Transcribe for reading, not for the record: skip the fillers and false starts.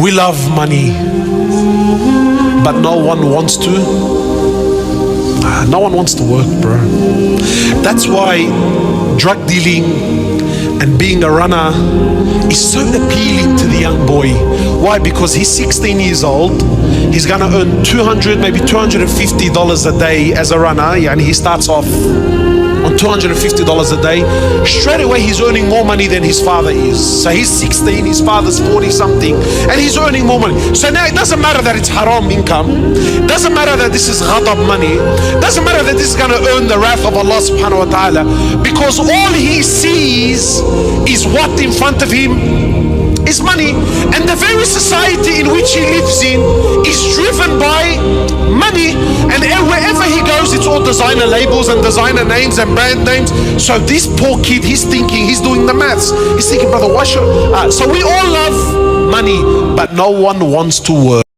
We love money, but no one wants to. No one wants to work, bro. That's why drug dealing and being a runner is so appealing to the young boy. Why? Because he's 16 years old. He's gonna earn $200, maybe $250 a day as a runner. Yeah, and he starts off on $250 a day. Straight away he's earning more money than his father is. So he's 16, his father's 40 something, and he's earning more money. So now it doesn't matter that it's haram income, doesn't matter that this is ghadab money, doesn't matter that this is gonna earn the wrath of Allah subhanahu wa ta'ala, because all he sees is what in front of him is money. And the very society in which he lives in is driven by money, and wherever he goes it's all designer labels and designer names and brand names. So this poor kid, he's thinking, he's doing the maths, he's thinking, brother, why should so we all love money, but no one wants to work.